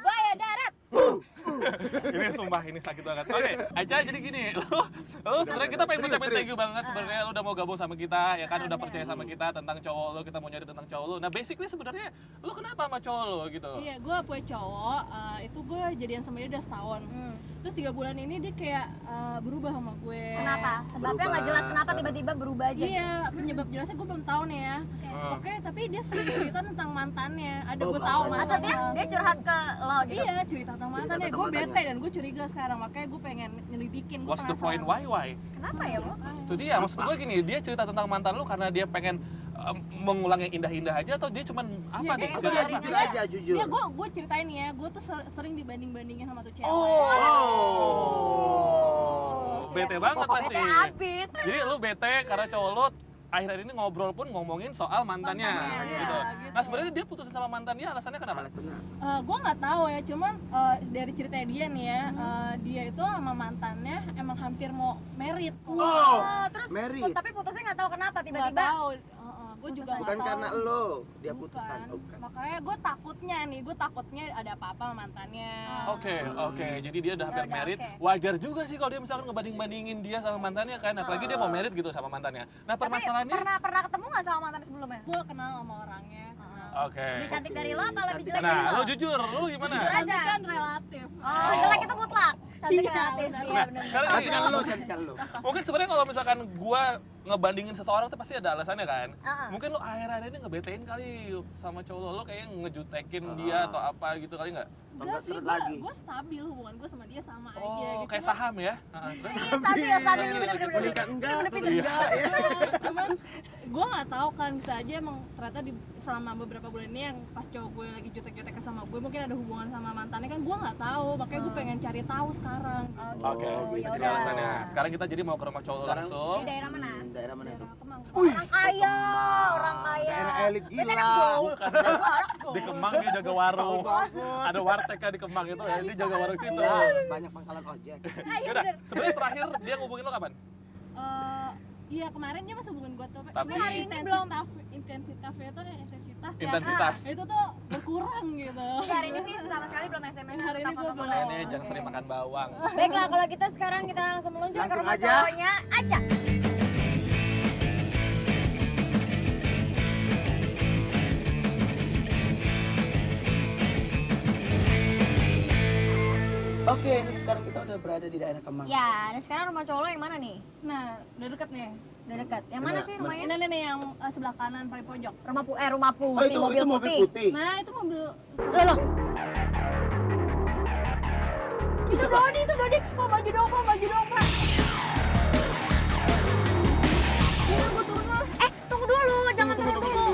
Buaya darat. Ini sumpah, ini sakit banget. Oke, Aca, jadi gini, lu sebenarnya kita pengen ngucapin thank you banget sebenarnya lu udah mau gabung sama kita, ya kan udah percaya sama kita tentang cowok lu, kita mau nyari tentang cowok lu. Nah, basically sebenarnya lu kenapa sama cowok lu gitu? Iya, gue punya cowok, itu gue jadian sama dia udah setahun. Terus 3 bulan ini dia kayak berubah sama gue. Kenapa? Sebabnya nggak jelas kenapa tiba-tiba berubah aja. Iya, penyebab jelasnya gue belum tahu nih ya. Oke, tapi dia sering cerita tentang mantannya. Ada gue tahu Maksudnya dia curhat ke lo gitu. Iya, cerita tentang mantannya. Gue bete dan gue curiga sekarang, makanya gue pengen nyelidikin. Gue What's the point? Why? Kenapa ya lo? Itu dia, maksud gue gini, dia cerita tentang mantan lu karena dia pengen mengulang yang indah-indah aja atau dia cuman apa nih? kayak Jadi gitu. apa? Jujur aja, jujur. Iya, gue ceritain nih ya, gue tuh sering dibanding-bandingin sama tuh cewek. Bete banget pasti. Bete abis. Jadi lu bete karena cowok lu akhir-akhir ini ngobrol pun ngomongin soal mantannya, Mantannya, gitu. gitu. Nah, sebenarnya dia putusin sama mantannya alasannya kenapa? Alasannya. Gue nggak tahu ya, cuman dari ceritanya dia nih ya, dia itu sama mantannya emang hampir mau merit. Oh, Terus Mary. tapi putusnya nggak tahu kenapa Nggak tiba-tiba. tahu. Gue juga Bukan nggak tahu. karena lo dia Bukan. putusan. Oh, bukan. Makanya gue takutnya ada apa-apa sama mantannya. Oke. Jadi dia udah hampir udah, merit. oke. Wajar juga sih kalau dia misalkan ngebanding-bandingin dia sama mantannya kan, apalagi dia mau merit gitu sama mantannya. Nah, Tapi permasalahannya pernah ketemu nggak sama mantan sebelumnya? Gue kenal sama orangnya. Oke. Lebih cantik dari lo apa lebih jelek dari Nah, lo? lu jujur, lu gimana? Jujur aja. Cantik kan relatif. Oh, jelek itu mutlak. Cantik Iya, relatif. benar. Iya Nah, benar. sekarang gini, Cantikan lo. mungkin sebenarnya kalau misalkan gua ngebandingin seseorang tuh pasti ada alasannya kan. Uh-uh. Mungkin lo akhir-akhir ini ngebetein kali sama cowok lo kayak ngejutekin dia atau apa gitu kali nggak? Enggak sih, seret lagi. gue stabil hubungan gue sama dia sama aja Oh, gitu. kayak saham ya? Terus? Iya, stabil, bener-bener. Meningkat enggak? Atau Bener-bener. enggak ya? Cuman gue nggak tahu kan, bisa aja emang ternyata selama beberapa bulan ini yang pas cowok gue lagi jutek-jutek sama gue mungkin ada hubungan sama mantannya kan, gue nggak tahu, makanya gue pengen cari tahu sekarang. Oke, Oh, itu ya dia udah. alasannya. Sekarang kita jadi mau ke rumah cowok lo Sekarang- langsung. Di daerah mana? Daerah mana itu? Kemang. Orang kaya, orang kaya. Daerah elit Dia kan gila. anak gaul. Kan di Kemang dia jaga warung. Ada wartegnya di Kemang itu ya, dia jaga warung situ. Ya, banyak pangkalan ojek. Yaudah, sebenarnya terakhir dia ngubungin lo kapan? Iya, kemarin dia masih hubungin gue tuh. Tapi hari ini belum. Intensitasnya tuh intensitas ya. Intensitas. Itu tuh berkurang gitu. Hingga hari ini nih sama sekali belum SMS Hari ini tentang gua foto-foto. belum. Ini jangan sering makan bawang. Baiklah, kalau kita sekarang kita langsung meluncur ke Langsung rumah aja. cowoknya Aca. Oke, ini sekarang kita udah berada di daerah Kemang. Ya, dan sekarang rumah cowok lo yang mana nih? Nah, udah deket nih. Udah dekat. Yang mana Bener, sih rumahnya? Ini nih yang sebelah kanan paling pojok. Rumah putih, Oh, mobil itu putih. putih. Nah, itu mobil. Loh. Itu Dodi, Pak, maju dong, Pak. Iya, gue turun lah. tunggu dulu, jangan turun dulu.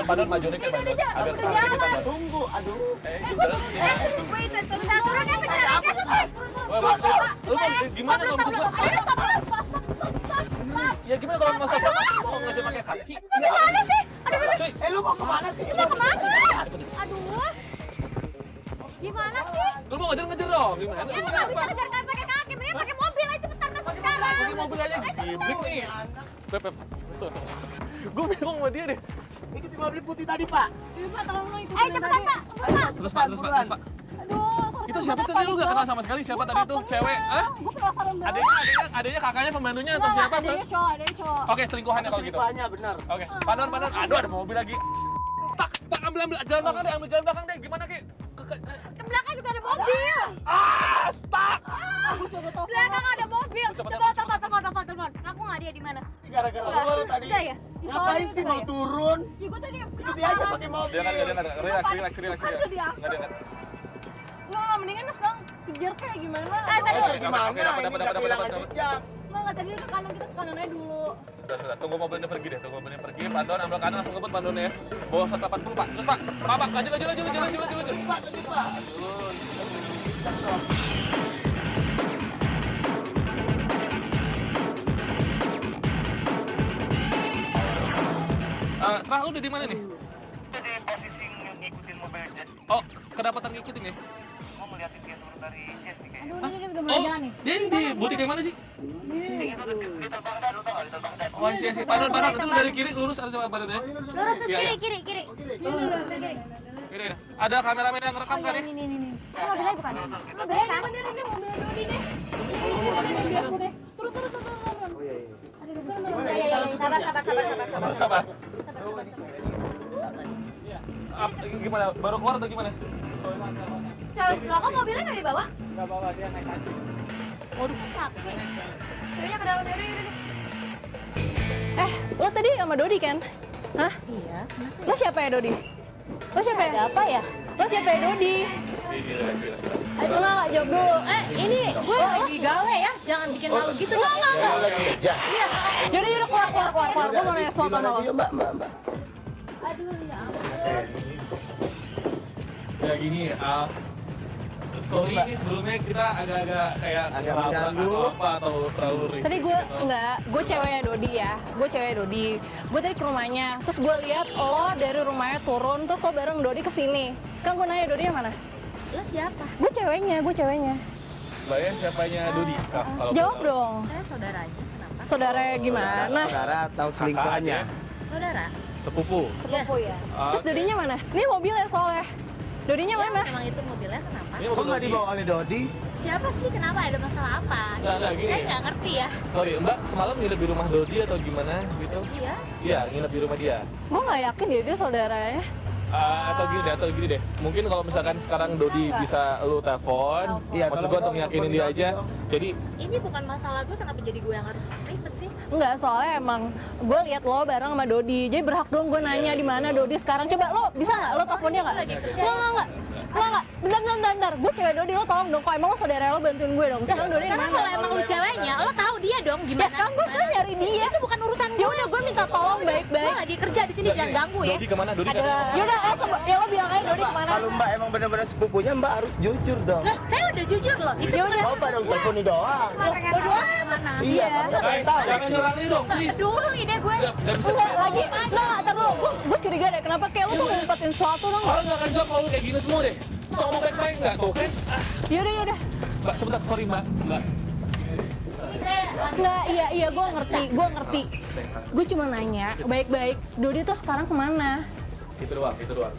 Padahal maju dikit, Bang. Agak udah keras dikit, jalan. Bang. Tunggu, aduh. Gimana sih? Wait, bisa turun ya penjalannya selesai. Wah, Bang, lu mau gimana kalau misalkan ya gimana kalau nggak usah mau ngajak pakai kaki? Gimana sih? Cuy, Lu mau kemana sih? Mau kemana? Aduh. Gimana sih? lu mau ngejar dong, gimana? Ya lu nggak bisa ngejar pakai kaki, mending pakai mobil aja cepetan masuk sekarang. Pakai mobil aja, gibrik nih. Pep, sorry. Gue bingung sama dia deh. Ikuti mobil putih tadi, Pak. Iya, Pak, tolong lu ikutin Cepetan tadi. Pak, Pak. Terus Pak. Aduh, sorry, Itu siapa tadi lu gak kenal sama sekali? Siapa tadi tuh? Cewek? Hah? Gue penasaran banget. Adanya, kakaknya, pembantunya atau siapa? Adanya cowok. Oke, selingkuhannya kalau gitu. Selingkuhannya benar. Oke, Padon. Aduh, ada mobil lagi. Stuck, Pak, ambil jalan belakang deh, ambil jalan belakang deh. Gimana, Ki? Ke belakang juga ada mobil. Stuck. Gue coba telepon. Belakang ada mobil. Coba Coba telepon. Aku nggak dia di mana? Gara-gara lu tadi. Enggak ya? Ngapain sih mau turun? Ya gue tadi Ikuti aja pakai mobil. Dia kan, relax. Nggak dia kan. nggak, mendingan sekarang kejar kayak gimana? Tadi Oke, Gimana? oke, Ini dapat, udah dapat. kehilangan jejak. Nggak, tadi ke kanan, kita ke kanan aja dulu. Sudah. Tunggu mobilnya pergi deh. Padon, ambil kanan, langsung ngebut Padonnya ya. Bawa 180, Pak. Terus, Pak. Pak, laju. Pak, tadi, Pak. Serah lu udah di mana nih? Jadi posisi ngikutin mobil Jess. Oh, kedapatan ngikutin ya? Gue ngeliatin dia turun dari Jess nih kayaknya. Aduh, ini udah mulai jalan nih. Dia di butik yang mana sih? Ini tuh di terbang dan lu tau gak di terbang dan. Oh, iya. Padon. Itu lu dari kiri lurus harus coba Padon ya. lurus terus Iya, iya. kiri. Kiri. Ada kameramen yang rekam kan nih? Ini. Ini mobilnya bukan? Mobilnya kan? Bener ini mobilnya Dodi deh. Biar putih. Turun. Iya. Sabar. Gimana? Baru keluar atau gimana? Lo kok mobilnya nggak dibawa? Nggak bawa, dia naik taksi. Taksi. Kayaknya ke dalam yaudah. Lo tadi sama Dodi kan? Hah? Iya. Lo siapa ya Dodi? Lo siapa ya? Ada apa ya? Lo siapa ya Dodi? Enggak, jawab dulu. Ini gue lagi gawe ya. Jangan bikin malu gitu dong. Saya lagi kerja. Iya. Yaudah keluar. Gue mau nanya sesuatu sama lo. Yuk, Mbak. Aduh ya. Ya gini, sorry ini sebelumnya kita agak-agak kayak Agak kerabat mengganggu. atau apa atau terlalu ribet. Tadi gue ceweknya Dodi ya. Gue ceweknya Dodi. Gue tadi ke rumahnya. Terus gue lihat lo dari rumahnya turun. Terus lo bareng Dodi ke sini. Sekarang gue nanya Dodi yang mana? Lo siapa? Gue ceweknya. Kalian siapanya Dodi? Kak, kalau Jawab boleh tahu. dong. Saya saudaranya. Kenapa? Saudara gimana? Saudara tahu selingkuhannya. Saudara. Sepupu. Sepupu ya. Terus Dodinya mana? Ini mobilnya soalnya. Dodinya mana? Emang itu mobilnya kenapa? Ini Kok mobil nggak Dodi. dibawa oleh Dodi? Siapa sih? Kenapa? Ada masalah apa? Nggak, gini. Saya nggak ngerti ya. Sorry, Mbak semalam nginep di rumah Dodi atau gimana gitu? Iya. Iya, nginep di rumah dia. Gue nggak yakin dia saudaranya. Atau gini deh. Mungkin kalau misalkan sekarang Dodi bisa lu telepon, Iya, maksud tolong gua untuk dong, yakinin telepon dia Dodi aja. dong. Jadi Ini bukan masalah gue. Kenapa jadi gue yang harus ribet sih? Enggak, soalnya emang gue lihat lo bareng sama Dodi. Jadi berhak dong gue nanya di mana Dodi sekarang. Coba lo bisa nggak lo telepon dia nggak? Enggak. Bentar. Gue cewek Dodi, lo tolong dong. Kok emang lo saudara lo bantuin gue dong. Sekarang Dodi di Karena mana? kalau emang lu ceweknya, lo tahu dia dong Ya gimana? sekarang gue kan nyari dia. Itu bukan urusan Ya gue. udah gue minta tolong Gue baik-baik. lagi kerja di sini, jangan ganggu ya. Dodi kemana? Dodi kan? Yaudah, ya lo bilang aja Dodi kemana? Kalau Mbak emang benar-benar sepupunya, Mbak harus jujur dong. Lah, saya udah jujur loh. Itu Ya udah. Coba dong telepon ini doang. berdua mana? Iya, kan nggak Guys, tahu. jangan nyerang ini dong, please. Peduli deh gue. Nggak bisa. Enggak lagi, ntar dulu. Gue curiga deh, kenapa kayak lo tuh ngumpetin sesuatu dong? Orang nggak akan jawab kalau lu kayak gini semua deh. Bisa ngomong baik-baik nggak tuh kan? Yaudah. Mbak, sebentar, sorry Mbak. Enggak, iya gue ngerti. Gue cuma nanya, baik-baik. Dodi tuh sekarang kemana? Itu doang.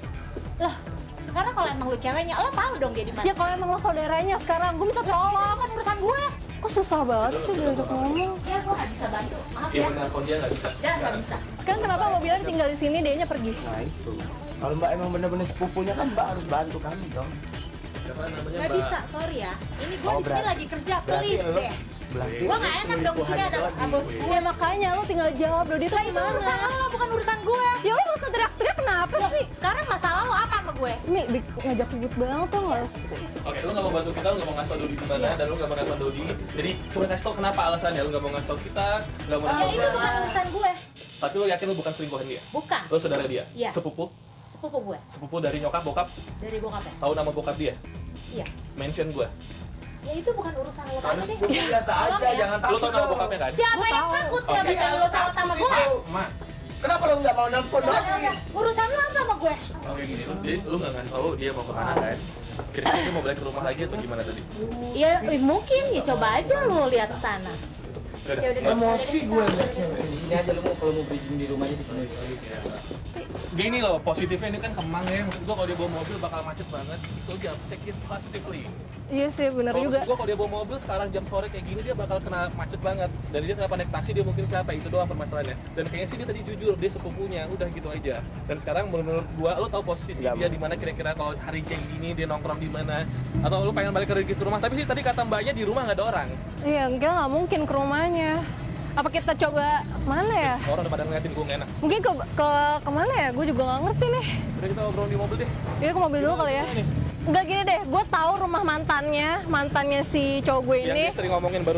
Lah, sekarang kalau emang lu ceweknya, lo tahu dong dia di mana. Ya kalau emang lo saudaranya sekarang, gue minta tolong. Kan urusan gue. Kok susah banget sih diajak ngomong? Ya, gue nggak bisa bantu. Maaf Iya ya. benar, kalau dia nggak bisa. Dah, nggak bisa. Sekarang kenapa mobilnya tinggal di sini, dianya pergi? Nah itu. Kalau Mbak emang benar-benar sepupunya kan Mbak harus bantu kami dong. Nggak bisa, sorry ya. Ini gue Oh, di sini berarti- lagi kerja, Berarti please lo deh. berarti Gue nggak enak dong di sini ada bos gue. Ya makanya lo tinggal jawab, Dodi tuh Itu urusan gimana? lo, bukan urusan gue. Ya lo gak usah teriak-teriak, kenapa sih? Sekarang masalah lo apa sama gue? Mi, ngajak ribut banget tuh nggak sih? Oke, lu nggak mau bantu kita, lu nggak mau ngasih tau Dodi di mana, dan lu nggak mau ngasih tau Dodi. Jadi cuma kasih tau kenapa alasannya, lu nggak mau ngasih tau kita, nggak mau Ya ngasih itu tau. bukan urusan gue. Tapi lu yakin lu bukan selingkuhan dia? Bukan. Lu saudara dia? Iya. Sepupu? Sepupu gue. Sepupu dari nyokap, bokap? Dari bokapnya. Tahu nama bokap dia? Iya. Mention gua. Ya itu bukan urusan lo Harus aja deh. sepupu biasa Tolong aja, ya. jangan Lu takut tahu nama dong. bokapnya kan? Siapa Gua yang tahu. takut Oh, kalau iya, lo sama sama gue? Ma. Kenapa lo nggak mau nelfon dong? Urusan lo apa sama gue? Oke gini, jadi lu nggak ngasih tau dia mau kemana kan? Kira-kira dia mau balik ke rumah lagi atau gimana tadi? Ya mungkin ya coba aja lo lihat ke sana. Udah, Ya udah. Emosi gue liat cewek. Di sini aja lu mau kalau mau bridging di rumahnya di sini. Gini loh, positifnya ini kan Kemang ya. Maksud gua kalau dia bawa mobil bakal macet banget. Itu aja, take it positively. Iya sih, bener Kalau juga. maksud gua kalau dia bawa mobil sekarang jam sore kayak gini dia bakal kena macet banget. Dan dia kenapa naik taksi dia mungkin capek, itu doang permasalahannya. Dan kayaknya sih dia tadi jujur, dia sepupunya, udah gitu aja. Dan sekarang menurut gua, lo tahu posisi Nggak dia mau. di mana kira-kira kalau hari kayak gini dia nongkrong di mana? Atau lo pengen balik ke rumah? Tapi sih tadi kata mbaknya di rumah nggak ada orang. Iya, enggak nggak mungkin ke rumahnya. Apa kita coba mana ya? Orang udah pada ngeliatin gua nggak enak. Mungkin ke kemana ya? Gue juga nggak ngerti nih. Udah kita ngobrol di mobil deh. Yaudah ke mobil dulu kali ya. Enggak gini deh, gue tahu rumah mantannya si cowok gue Yang ini. dia sering ngomongin baru.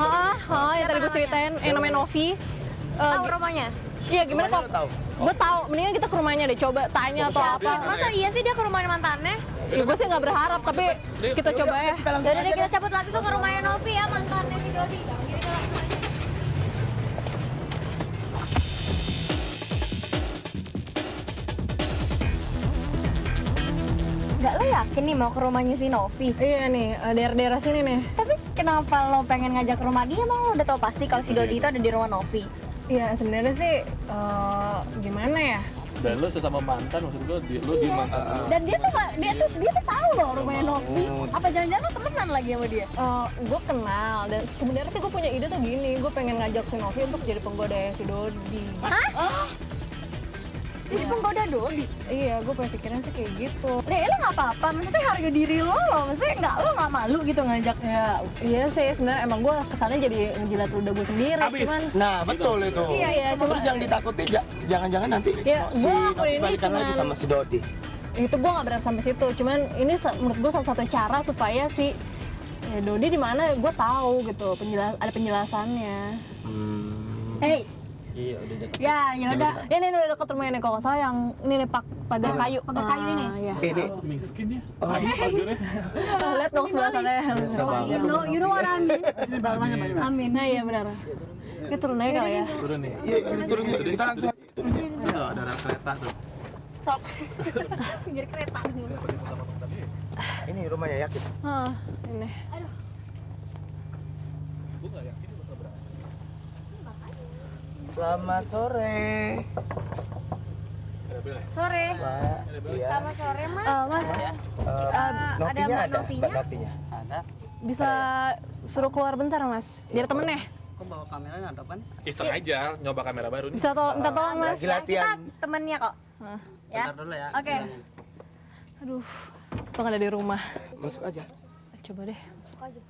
Yang tadi gue ceritain, yang namanya Novi. Tahu rumahnya? Iya, gimana Rumahnya kok? lo tahu? Gue tahu, mendingan kita ke rumahnya deh, coba tanya atau apa. Masa iya sih dia ke rumahnya mantannya? Ya gue sih nggak berharap, tapi kita coba ya. Kita langsung Yaudah deh aja kita cabut langsung ke rumahnya Novi ya, mantannya si Dodi. Jadi kita langsung aja. Nggak, lo yakin nih mau ke rumahnya si Novi? Iya nih, daerah-daerah sini nih. Tapi kenapa lo pengen ngajak ke rumah dia? Emang lo udah tau pasti kalau si Dodi itu ada di rumah Novi? Iya, sebenarnya sih gimana ya? Dan lu sesama mantan, maksud gue, lu di mantan lu. Dan dia tuh tahu loh rumahnya Novi. Apa jangan-jangan lo temenan lagi sama dia? Gue kenal dan sebenarnya sih gue punya ide tuh gini, gue pengen ngajak si Novi untuk jadi penggoda si Dodi. Hah? Jadi penggoda Dodi? Iya, gue pengen pikiran sih kayak gitu. Nih, lo nggak apa-apa, maksudnya harga diri lo maksudnya lo nggak malu gitu ngajak? Ya, iya sih sebenarnya emang gue kesannya jadi ngejilat ludah gue sendiri. Habis. Cuman Nah, betul itu. Iya, Terus yang ditakuti jangan-jangan nanti Ya, si gua Novi ini balikan lagi cuman- sama si Dodi. itu gue nggak berani sampai situ. Cuman ini menurut gue salah satu cara supaya si Dodi di mana gue tahu gitu, ada penjelasannya. Hey, Iya, udah dekat. ya udah. Ini udah deket rumahnya nih kalau nggak salah yang ini nih pagar kayu. Pagar kayu ini? Iya. Ini Miskin ya? Pagarnya. Lihat dong sebelah sana. You know what I mean? Amin. Nah iya benar. Kita turun aja kali ya. Turun nih. iya terus kita langsung Tuh, ada rel kereta tuh. Pinggir kereta. ini rumahnya yakin. Ini. Selamat sore. Sore. Pak. Iya. Sama sore, Mas. Mas Novinya Mbak ada, Novinya? Mbak Novinya. Ada. bisa suruh keluar bentar Mas. Biar temennya. Kok bawa kameranya ada apa nih? Iseng aja, nyoba kamera baru nih. Bisa minta tolong Mas. Lagi latihan. Kita temennya kok. Ya. Bentar dulu ya. Oke. Aduh. Untung ada di rumah. Masuk aja. Coba deh. Masuk aja.